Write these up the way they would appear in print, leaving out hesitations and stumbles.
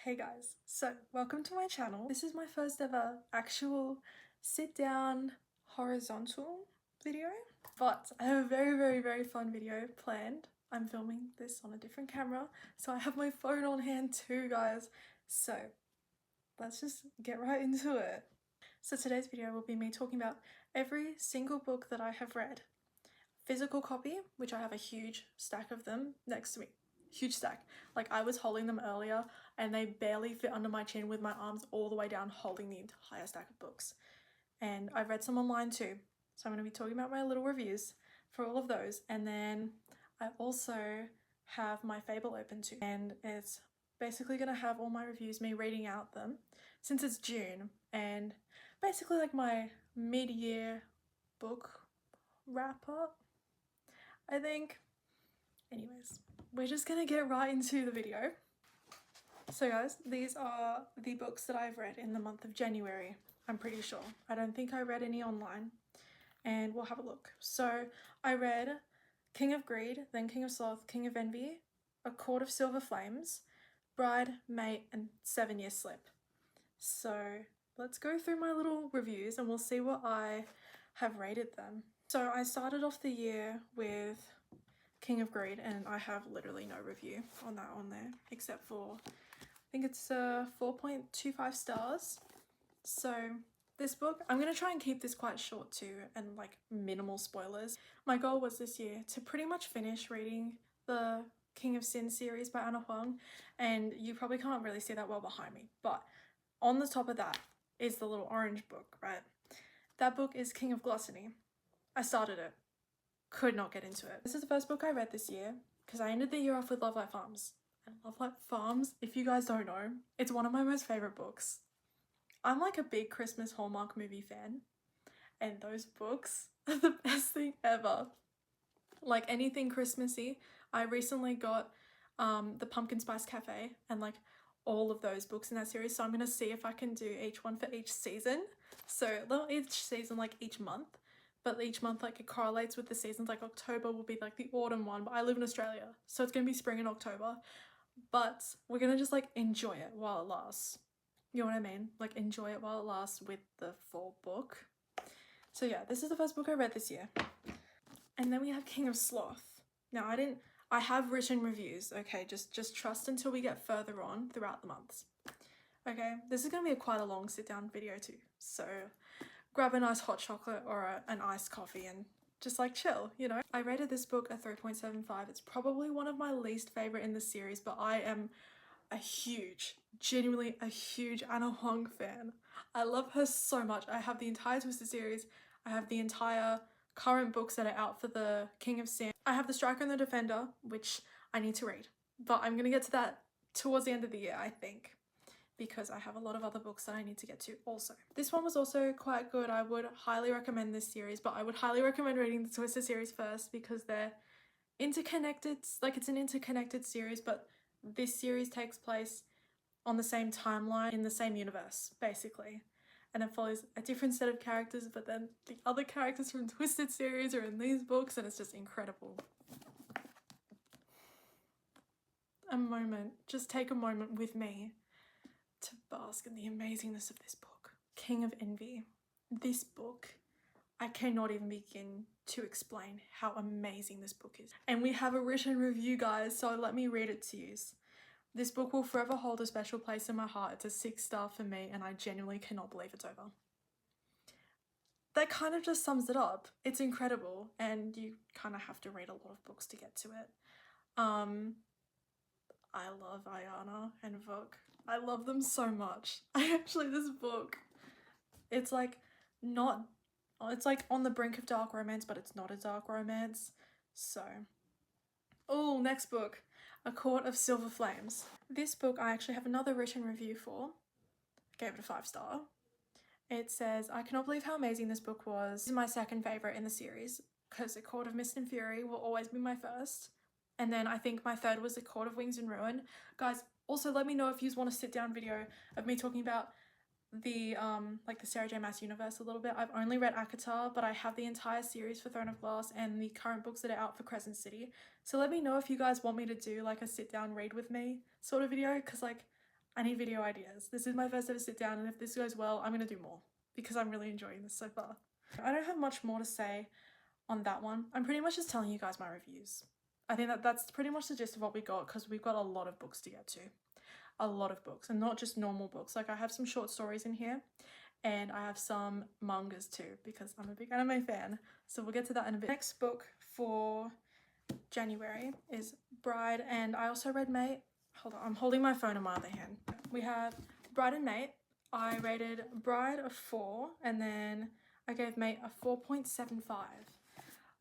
Hey guys, so welcome to my channel. This is my first ever actual sit down horizontal video, but I have a very fun video planned. I'm filming this on a different camera, so I have my phone on hand too, guys. So let's just get right into it. So today's video will be me talking about every single book that I have read. Physical copy, which I have a huge stack of them next to me. Huge stack. Like, I was holding them earlier and they barely fit under my chin with my arms all the way down holding the entire stack of books. And I've read some online too. So I'm going to be talking about my little reviews for all of those. And then I also have my Fable open too. And it's basically going to have all my reviews, me reading out them, since it's June. And basically like my mid-year book wrap up, I think. Anyways, we're just gonna get right into the video. So guys, these are the books that I've read in the month of January, I'm pretty sure. I don't think I read any online, and we'll have a look. So I read King of Greed, then King of Sloth, King of Envy, A Court of Silver Flames, Bride, Mate, and 7 Year Slip. So let's go through my little reviews and we'll see what I have rated them. So I started off the year with King of Greed, and I have literally no review on that on there, except for, I think it's 4.25 stars. So this book, I'm going to try and keep this quite short too, and like minimal spoilers. My goal was this year to pretty much finish reading the King of Sin series by Ana Huang, and you probably can't really see that well behind me, but on the top of that is the little orange book, right? That book is King of Gluttony. I started it. Could not get into it. This is the first book I read this year because I ended the year off with Love Life Farms. And Love Life Farms, if you guys don't know, it's one of my most favorite books. I'm like a big Christmas Hallmark movie fan, and those books are the best thing ever. Like anything Christmassy, I recently got the Pumpkin Spice Cafe and like all of those books in that series, so I'm gonna see if I can do each one for each season. So not each season, like each month, but each month like it correlates with the seasons. Like October will be like the autumn one, but I live in Australia, so it's gonna be spring and October, but we're gonna just like enjoy it while it lasts. You know what I mean? Like enjoy it while it lasts with the full book. So yeah, this is the first book I read this year. And then we have King of Sloth. Now I have written reviews, okay? Just trust until we get further on throughout the months. Okay, this is gonna be quite a long sit down video too, so grab a nice hot chocolate or an iced coffee and just like chill, you know? I rated this book a 3.75. It's probably one of my least favorite in the series, but I am a huge, genuinely a huge Ana Huang fan. I love her so much. I have the entire Twisted series. I have the entire current books that are out for the King of Sin. I have The Striker and the Defender, which I need to read, but I'm gonna get to that towards the end of the year, I think, because I have a lot of other books that I need to get to also. This one was also quite good. I would highly recommend this series, but I would highly recommend reading the Twisted series first because they're interconnected. Like, it's an interconnected series, but this series takes place on the same timeline in the same universe, basically. And it follows a different set of characters, but then the other characters from Twisted series are in these books, and it's just incredible. A moment, just take a moment with me to bask in the amazingness of this book. King of Envy. This book, I cannot even begin to explain how amazing this book is. And we have a written review, guys, so let me read it to you. This book will forever hold a special place in my heart. It's a 6-star for me, and I genuinely cannot believe it's over. That kind of just sums it up. It's incredible, and you kind of have to read a lot of books to get to it. I love Ayana and Vuk. I love them so much. This book, it's like not, it's like on the brink of dark romance, but it's not a dark romance. So, oh, next book, A Court of Silver Flames. This book I actually have another written review for. I gave it a 5-star. It says, I cannot believe how amazing this book was. This is my second favourite in the series, because A Court of Mist and Fury will always be my first. And then I think my third was The Court of Wings and Ruin. Guys, also let me know if you want a sit down video of me talking about the like the Sarah J Maas universe a little bit. I've only read ACOTAR, but I have the entire series for Throne of Glass and the current books that are out for Crescent City. So let me know if you guys want me to do like a sit down read with me sort of video, because like I need video ideas. This is my first ever sit down, and if this goes well, I'm gonna do more because I'm really enjoying this so far. I don't have much more to say on that one. I'm pretty much just telling you guys my reviews. I think that's pretty much the gist of what we got, because we've got a lot of books to get to. A lot of books, and not just normal books. Like, I have some short stories in here, and I have some mangas too, because I'm a big anime fan. So we'll get to that in a bit. Next book for January is Bride, and I also read Mate. Hold on, I'm holding my phone in my other hand. We have Bride and Mate. I rated Bride a 4, and then I gave Mate a 4.75.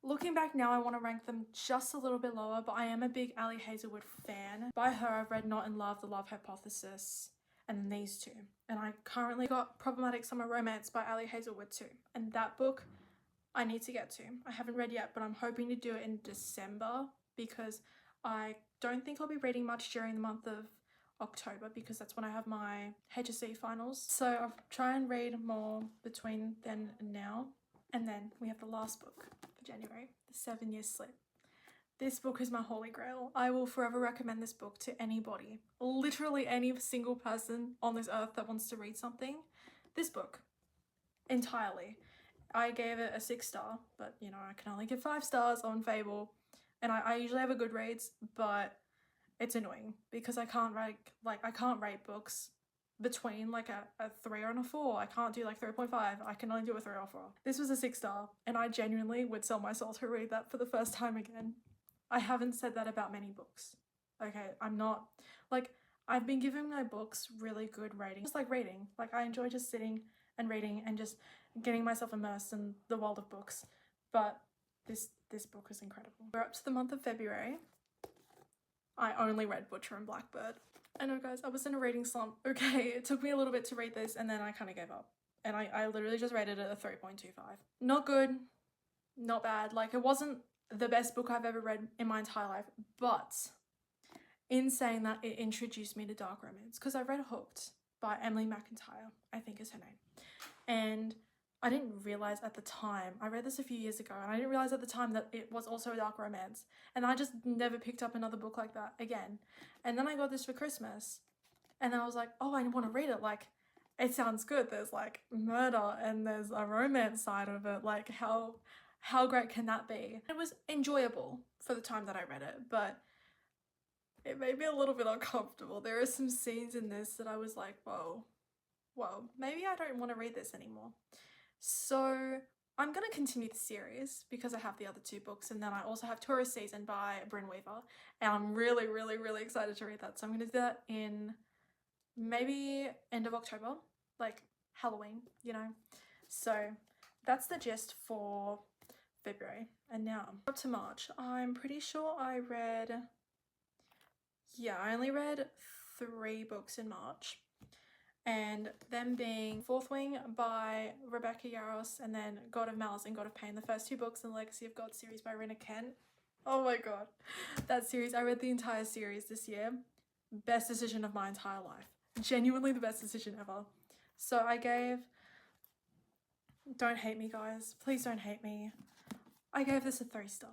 Looking back now, I want to rank them just a little bit lower, but I am a big Ali Hazelwood fan. By her, I've read Not in Love, The Love Hypothesis, and then these two. And I currently got Problematic Summer Romance by Ali Hazelwood too. And that book I need to get to. I haven't read yet, but I'm hoping to do it in December, because I don't think I'll be reading much during the month of October, because that's when I have my HSC finals. So I'll try and read more between then and now. And then we have the last book for January, The 7 Year Slip. This book is my holy grail. I will forever recommend this book to anybody. Literally any single person on this earth that wants to read something. This book. Entirely. I gave it a 6-star, but you know, I can only give 5 stars on Fable. And I usually have a Goodreads, but it's annoying because I can't rate books between like a 3 and a 4. I can't do like 3.5. I can only do a 3 or 4. This was a 6-star, and I genuinely would sell my soul to read that for the first time again. I haven't said that about many books. Okay, I'm not, like, I've been giving my books really good ratings. Just like reading. Like, I enjoy just sitting and reading and just getting myself immersed in the world of books. But this book is incredible. We're up to the month of February. I only read Butcher and Blackbird. I know, guys, I was in a reading slump. Okay, it took me a little bit to read this, and then I kind of gave up. And I literally just rated it a 3.25. Not good, not bad. Like, it wasn't the best book I've ever read in my entire life, but in saying that, it introduced me to dark romance, because I read Hooked by Emily McIntyre, I think is her name. And I didn't realize at the time, I read this a few years ago, and I didn't realize at the time that it was also a dark romance. And I just never picked up another book like that again. And then I got this for Christmas, and I was like, oh, I want to read it. Like, it sounds good. There's like murder and there's a romance side of it. Like, how great can that be? It was enjoyable for the time that I read it, but it made me a little bit uncomfortable. There are some scenes in this that I was like, whoa, maybe I don't want to read this anymore. So I'm going to continue the series because I have the other 2 books, and then I also have Tourist Season by Bryn Weaver, and I'm really, really, really excited to read that. So I'm going to do that in maybe end of October, like Halloween, you know. So that's the gist for February. And now up to March. I'm pretty sure I only read 3 books in March. And them being Fourth Wing by Rebecca Yarros, and then God of Malice and God of Pain, the first 2 books in the Legacy of God series by Rina Kent. Oh my god. That series, I read the entire series this year. Best decision of my entire life. Genuinely the best decision ever. So I gave, don't hate me guys, please don't hate me, I gave this a 3-star.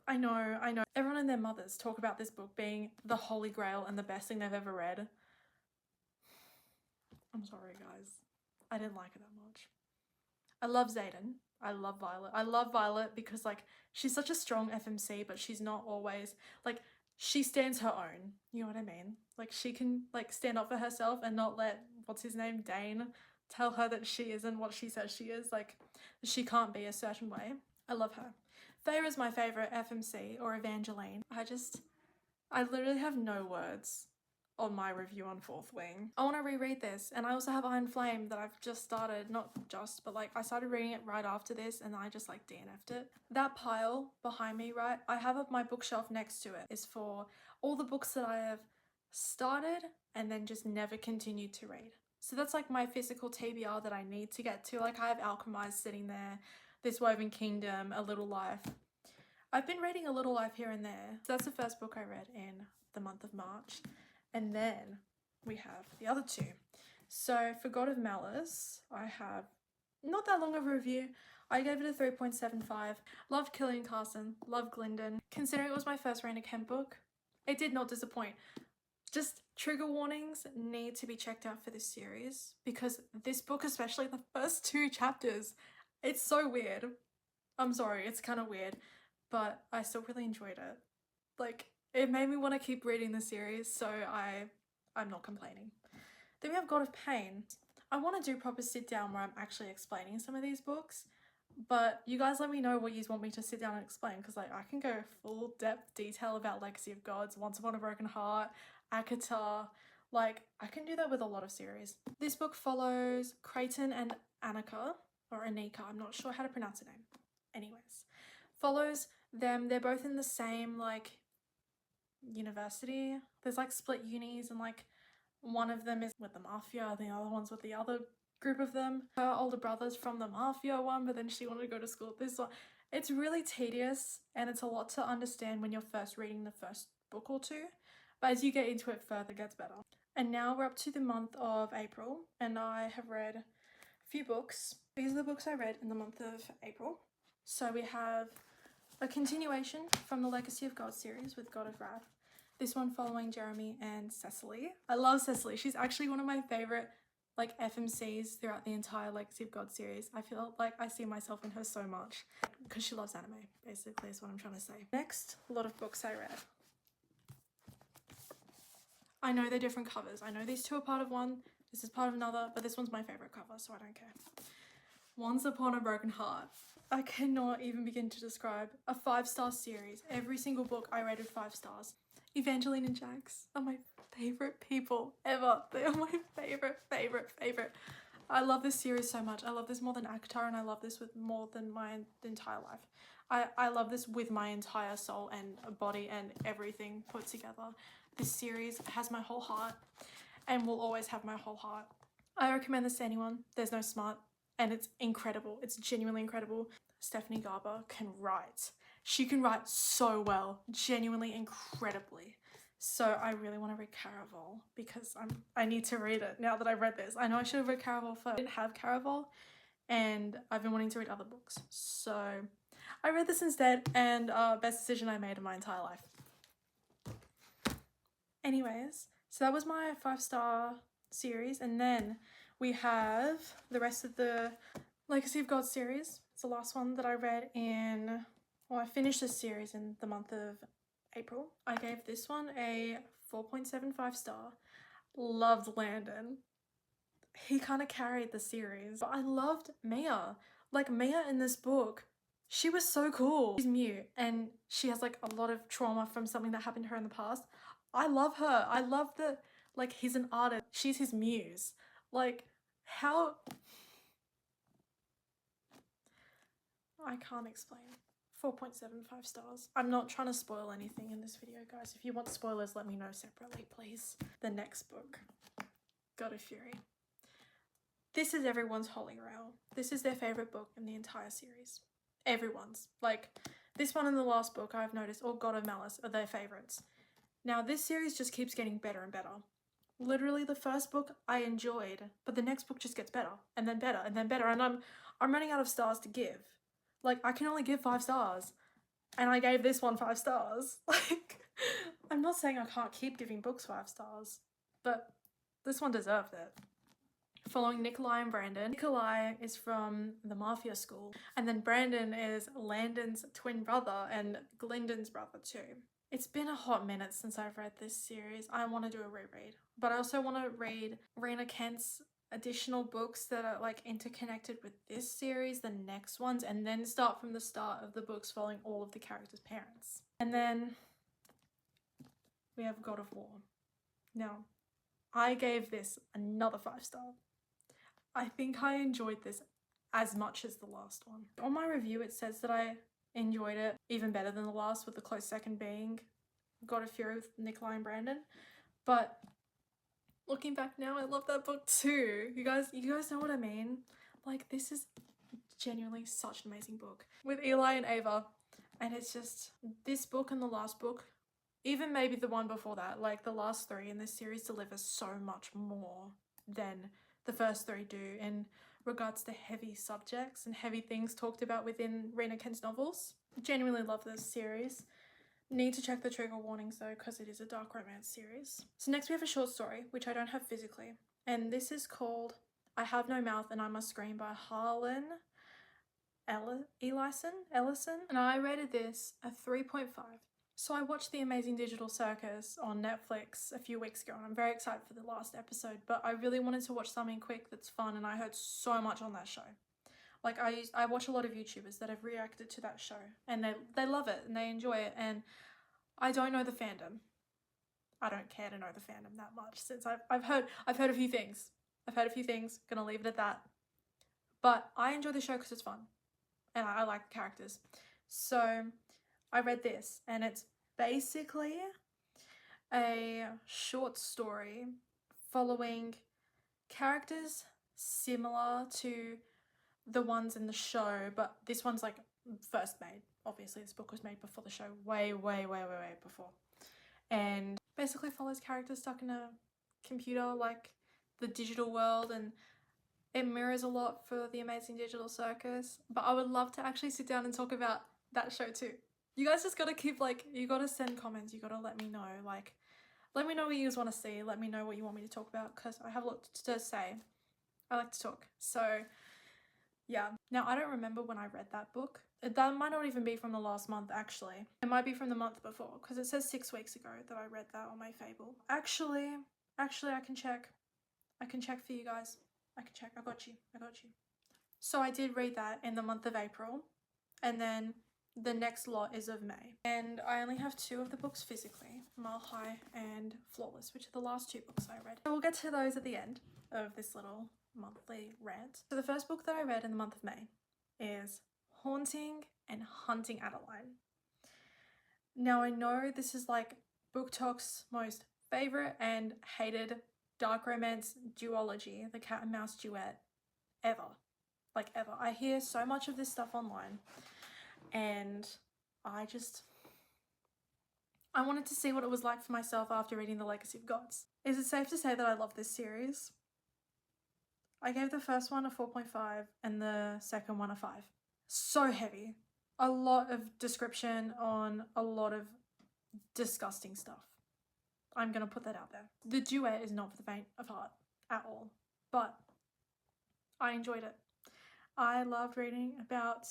I know, everyone and their mothers talk about this book being the holy grail and the best thing they've ever read. I'm sorry guys, I didn't like it that much. I love Xaden, I love Violet. I love Violet because like she's such a strong FMC, but she's not always, like, she stands her own, you know what I mean? Like, she can like stand up for herself and not let, what's his name, Dane, tell her that she isn't what she says she is. Like, she can't be a certain way. I love her. Feyre's my favourite FMC, or Evangeline. I literally have no words on my review on Fourth Wing. I want to reread this, and I also have Iron Flame that I've just started, not just, but like I started reading it right after this, and I just like DNF'd it. That pile behind me, right, I have up my bookshelf next to it, is for all the books that I have started and then just never continued to read. So that's like my physical TBR that I need to get to. Like, I have Alchemized sitting there, This Woven Kingdom, A Little Life. I've been reading A Little Life here and there. So that's the first book I read in the month of March. And then we have the other 2. So for God of Malice, I have not that long of a review. I gave it a 3.75. Loved Killian Carson, loved Glyndon. Considering it was my first Rina Kent book, it did not disappoint. Just trigger warnings need to be checked out for this series, because this book, especially the first 2 chapters, it's so weird. I'm sorry, it's kind of weird, but I still really enjoyed it. Like, it made me want to keep reading the series, so I'm not complaining. Then we have God of Pain. I want to do proper sit down where I'm actually explaining some of these books, but you guys let me know what you want me to sit down and explain, because like I can go full depth detail about Legacy of Gods, Once Upon a Broken Heart, ACOTAR. Like, I can do that with a lot of series. This book follows Creighton and Annika, or Anika, I'm not sure how to pronounce her name. Anyways, follows them. They're both in the same like university. There's like split unis, and like one of them is with the mafia, the other one's with the other group of them. Her older brother's from the mafia one, but then she wanted to go to school at this one. It's really tedious, and it's a lot to understand when you're first reading the first book or two, but as you get into it further, it gets better. And now we're up to the month of April, and I have read a few books. These are the books I read in the month of April. So we have a continuation from the Legacy of God series with God of Wrath. This one following Jeremy and Cecily. I love Cecily. She's actually one of my favorite like FMCs throughout the entire Legacy of God series. I feel like I see myself in her so much because she loves anime, basically is what I'm trying to say. Next, a lot of books I read. I know they're different covers. I know these 2 are part of one, this is part of another, but this one's my favorite cover, so I don't care. Once Upon a Broken Heart. I cannot even begin to describe. A 5-star series. Every single book I rated 5 stars. Evangeline and Jax are my favorite people ever. They are my favorite. I love this series so much. I love this more than ACOTAR, and I love this with more than my entire life. I love this with my entire soul and body and everything put together. This series has my whole heart and will always have my whole heart. I recommend this to anyone. There's no smart, and it's incredible. It's genuinely incredible. Stephanie Garber can write. She can write so well, genuinely incredibly. So I really want to read Caraval, because I need to read it now that I've read this. I know I should have read Caraval first. I didn't have Caraval, and I've been wanting to read other books. So I read this instead, and best decision I made in my entire life. Anyways, so that was my 5-star series, and then we have the rest of the Legacy of God series. It's the last one that I read in, well, I finished this series in the month of April. I gave this one a 4.75 star. Loved Landon. He kind of carried the series. But I loved Mia. Like, Mia in this book, she was so cool. She's mute, and she has like a lot of trauma from something that happened to her in the past. I love her. I love that, like, he's an artist. She's his muse. Like, how... I can't explain. 4.75 stars. I'm not trying to spoil anything in this video, guys. If you want spoilers, let me know separately, please. The next book, God of Fury. This is everyone's holy grail. This is their favorite book in the entire series. Everyone's. Like, this one and the last book I've noticed, or God of Malice, are their favorites. Now, this series just keeps getting better and better. Literally, the first book I enjoyed, but the next book just gets better, and then better, and then better, and I'm running out of stars to give. Like, I can only give 5 stars, and I gave this one 5 stars. Like, I'm not saying I can't keep giving books 5 stars, but this one deserved it. Following Nikolai and Brandon. Nikolai is from the Mafia school, and then Brandon is Landon's twin brother and Glyndon's brother too. It's been a hot minute since I've read this series. I want to do a reread, but I also want to read Raina Kent's additional books that are like interconnected with this series, the next ones, and then start from the start of the books following all of the characters' parents. And then we have God of War. Now, I gave this another 5 star. I think I enjoyed this as much as the last one. On my review, it says that I enjoyed it even better than the last, with the close second being God of Fury with Nikolai and Brandon. But looking back now, I love that book too. You guys know what I mean? Like, this is genuinely such an amazing book with Eli and Ava. And it's just, this book and the last book, even maybe the one before that, like the last 3 in this series deliver so much more than the first 3 do in regards to heavy subjects and heavy things talked about within Raina Kent's novels. Genuinely love this series. Need to check the trigger warnings though, because it is a dark romance series. So next we have a short story, which I don't have physically. And this is called I Have No Mouth and I Must Scream by Harlan Ellison. And I rated this a 3.5. So I watched The Amazing Digital Circus on Netflix a few weeks ago and I'm very excited for the last episode, but I really wanted to watch something quick that's fun and I heard so much on that show. Like I watch a lot of YouTubers that have reacted to that show and they love it and they enjoy it, and I don't know the fandom. I don't care to know the fandom that much since I've heard a few things. Gonna leave it at that. But I enjoy the show because it's fun and I like the characters. So I read this and it's basically a short story following characters similar to the ones in the show, but this one's like first made. Obviously this book was made before the show, way before, and basically follows characters stuck in a computer, like the digital world, and it mirrors a lot for The Amazing Digital Circus. But I would love to actually sit down and talk about that show too. You guys just gotta keep, like, you gotta send comments, you gotta let me know, like, let me know what you guys want to see, let me know what you want me to talk about, because I have a lot to say. I like to talk. So yeah. Now I don't remember when I read that book. That might not even be from the last month actually. It might be from the month before, because it says 6 weeks ago that I read that on my Fable. Actually I can check. I can check for you guys. I can check. I got you. So I did read that in the month of April, and then the next lot is of May. And I only have 2 of the books physically, Mile High and Flawless, which are the last 2 books I read. So we'll get to those at the end of this little monthly rant. So the first book that I read in the month of May is Haunting and Hunting Adeline. Now I know this is like BookTok's most favourite and hated dark romance duology, the cat and mouse duet, ever. Like ever. I hear so much of this stuff online and I wanted to see what it was like for myself after reading The Legacy of Gods. Is it safe to say that I love this series? I gave the first one a 4.5 and the second one a 5. So heavy. A lot of description on a lot of disgusting stuff. I'm gonna put that out there. The duet is not for the faint of heart at all, but I enjoyed it. I loved reading about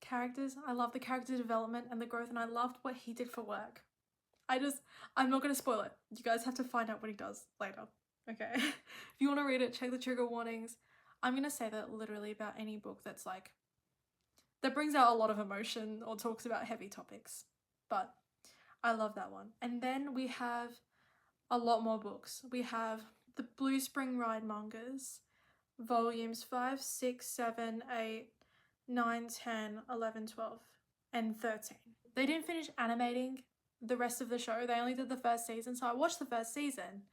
characters. I loved the character development and the growth, and I loved what he did for work. I'm not gonna spoil it. You guys have to find out what he does later. Okay. If you want to read it, check the trigger warnings. I'm gonna say that literally about any book that's like, that brings out a lot of emotion or talks about heavy topics. But I love that one. And then we have a lot more books. We have the Blue Spring Ride mangas, volumes 5, 6, 7, 8, 9, 10, 11, 12, and 13. They didn't finish animating the rest of the show. They only did the first season, so I watched the first season.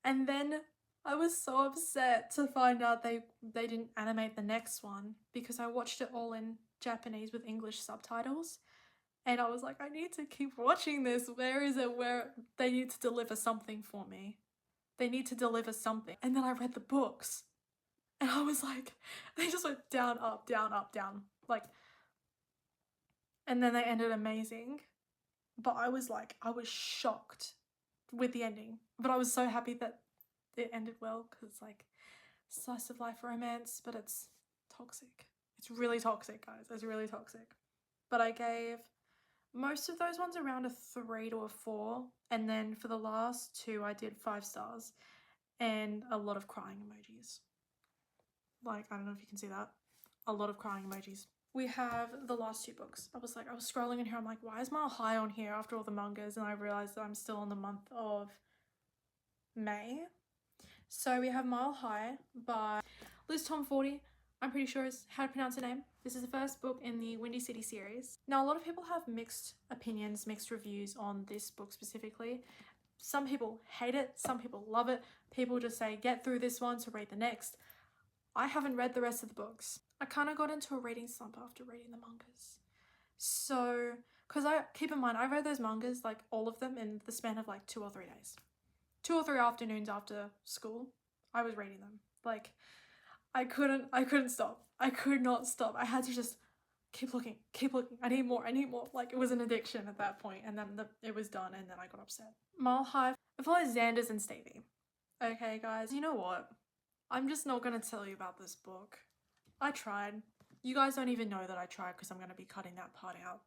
And then I was so upset to find out they didn't animate the next one, because I watched it all in Japanese with English subtitles. And I was like, I need to keep watching this. Where is it? Where they need to deliver something for me. They need to deliver something. And then I read the books. And I was like, they just went down, up, down, up, down. Like, and then they ended amazing. But I was shocked with the ending. But I was so happy that it ended well, because it's like slice of life romance, but it's toxic. It's really toxic, guys. It's really toxic. But I gave most of those ones around a 3 to a 4, and then for the last 2 I did 5 stars and a lot of crying emojis. Like, I don't know if you can see that. A lot of crying emojis. We have the last 2 books. I was scrolling in here, I'm like, why is Mile High on here after all the mangas? And I realized that I'm still in the month of May. So we have Mile High by Liz Tom 40. I'm pretty sure is how to pronounce her name. This is the first book in the Windy City series. Now, a lot of people have mixed opinions, mixed reviews on this book specifically. Some people hate it, some people love it. People just say, get through this one to read the next. I haven't read the rest of the books. I kind of got into a reading slump after reading the mangas. So, because keep in mind, I read those mangas, like all of them, in the span of like 2 or 3 days. 2 or 3 afternoons after school, I was reading them. Like, I couldn't stop. I could not stop. I had to just keep looking, I need more. Like, it was an addiction at that point, and then it was done, and then I got upset. Mile High. It follows Xanders and Stevie. Okay guys, you know what? I'm just not gonna tell you about this book. I tried. You guys don't even know that I tried because I'm gonna be cutting that part out.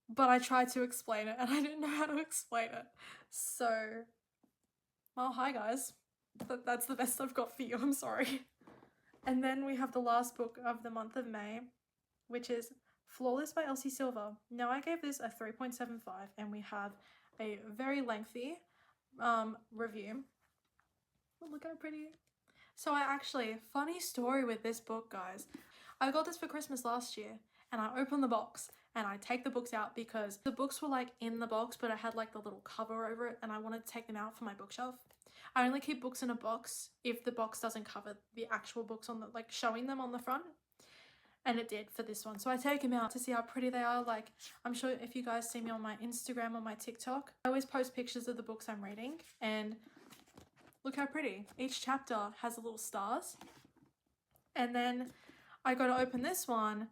But I tried to explain it and I didn't know how to explain it. So, well, hi guys. That's the best I've got for you, I'm sorry. And then we have the last book of the month of May, which is Flawless by Elsie Silver. Now I gave this a 3.75 and we have a very lengthy review. Oh, look how pretty. So funny story with this book, guys. I got this for Christmas last year and I opened the box and I take the books out because the books were like in the box, but it had like the little cover over it and I wanted to take them out for my bookshelf. I only keep books in a box if the box doesn't cover the actual books on the, like, showing them on the front. And it did for this one. So I take them out to see how pretty they are. Like, I'm sure if you guys see me on my Instagram or my TikTok, I always post pictures of the books I'm reading. And look how pretty. Each chapter has a little stars. And then I got to open this one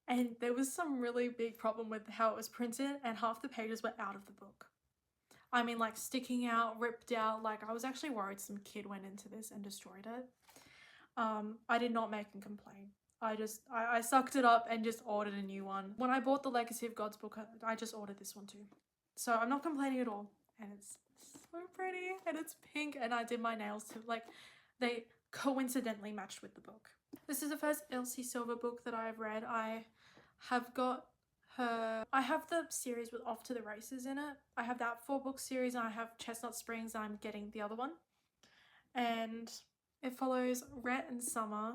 and there was some really big problem with how it was printed and half the pages were out of the book. I mean, like, sticking out, ripped out. Like, I was actually worried some kid went into this and destroyed it. I did not make him complain. I sucked it up and just ordered a new one. When I bought the Legacy of Gods book, I just ordered this one too. So I'm not complaining at all. And it's so pretty and it's pink and I did my nails too. Like, they coincidentally matched with the book. This is the first Elsie Silver book that I've read. I have the series with Off to the Races in it. I have that 4-book series and I have Chestnut Springs and I'm getting the other one. And it follows Rhett and Summer.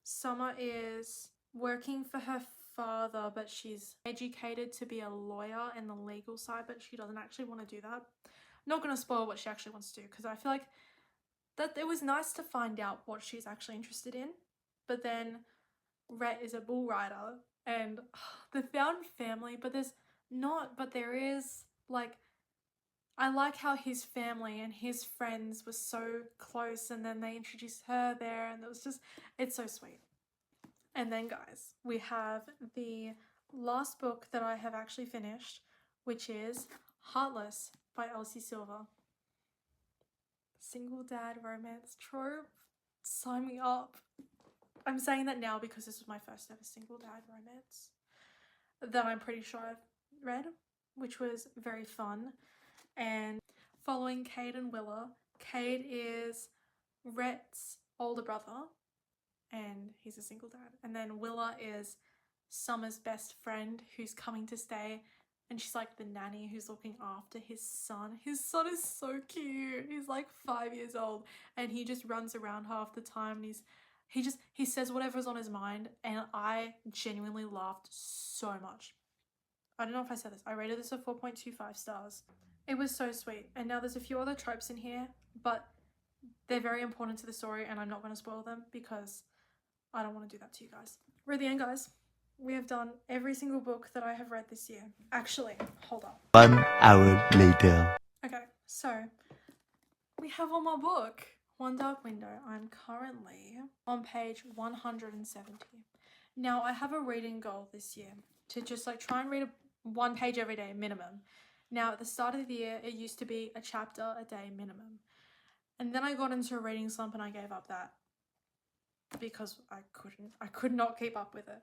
Summer is working for her father, but she's educated to be a lawyer in the legal side, but she doesn't actually want to do that. I'm not going to spoil what she actually wants to do because I feel like that it was nice to find out what she's actually interested in. But then Rhett is a bull rider and the found family, but there is, like, I like how his family and his friends were so close and then they introduced her there and it's so sweet. And then guys, we have the last book that I have actually finished, which is Heartless by Elsie Silver. Single dad romance trope. Sign me up. I'm saying that now because this was my first ever single dad romance that I'm pretty sure I've read, which was very fun. And following Cade and Willa. Cade is Rhett's older brother and he's a single dad. And then Willa is Summer's best friend who's coming to stay and she's like the nanny who's looking after his son. His son is so cute. He's like 5 years old and he just runs around half the time and he says whatever's on his mind and I genuinely laughed so much. I don't know if I said this. I rated this a 4.25 stars. It was so sweet. And now there's a few other tropes in here, but they're very important to the story and I'm not going to spoil them because I don't want to do that to you guys. We're at the end, guys. We have done every single book that I have read this year. Actually, hold up. 1 hour later. Okay, so we have one more book. One Dark Window. I'm currently on page 170. Now, I have a reading goal this year to just like try and read one page every day minimum. Now, at the start of the year, it used to be a chapter a day minimum. And then I got into a reading slump and I gave up that because I could not keep up with it.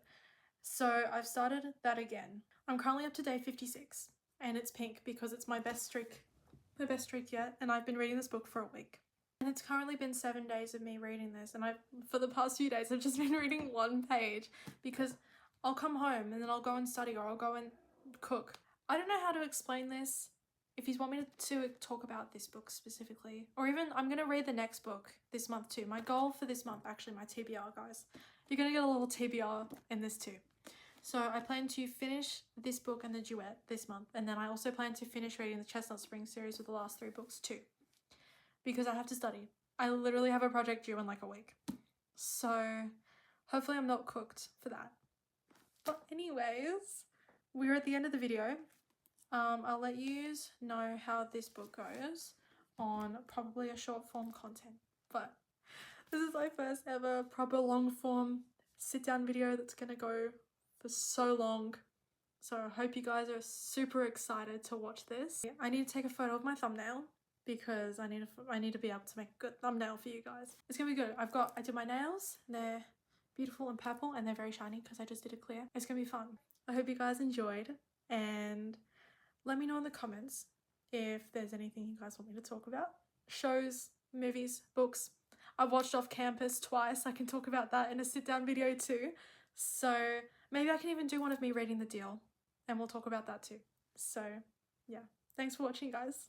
So I've started that again. I'm currently up to day 56 and it's pink because it's my best streak yet. And I've been reading this book for a week. And it's currently been 7 days of me reading this. And for the past few days, I've just been reading one page because I'll come home and then I'll go and study or I'll go and cook. I don't know how to explain this. If you want me to talk about this book specifically, or even I'm going to read the next book this month too. My goal for this month, actually my TBR, guys. You're going to get a little TBR in this too. So I plan to finish this book and the duet this month. And then I also plan to finish reading the Chestnut Springs series with the last 3 books too. Because I have to study. I literally have a project due in like a week. So hopefully I'm not cooked for that. But anyways, we're at the end of the video. I'll let you know how this book goes on probably a short form content. But this is my first ever proper long form sit down video that's gonna go for so long. So I hope you guys are super excited to watch this. I need to take a photo of my thumbnail because I need to be able to make a good thumbnail for you guys. It's gonna be good. I did my nails. They're beautiful and purple and they're very shiny because I just did it clear. It's gonna be fun. I hope you guys enjoyed, and let me know in the comments if there's anything you guys want me to talk about. Shows, movies, books. I've watched Off Campus twice. I can talk about that in a sit down video too. So maybe I can even do one of me reading The Deal and we'll talk about that too. So yeah, thanks for watching guys.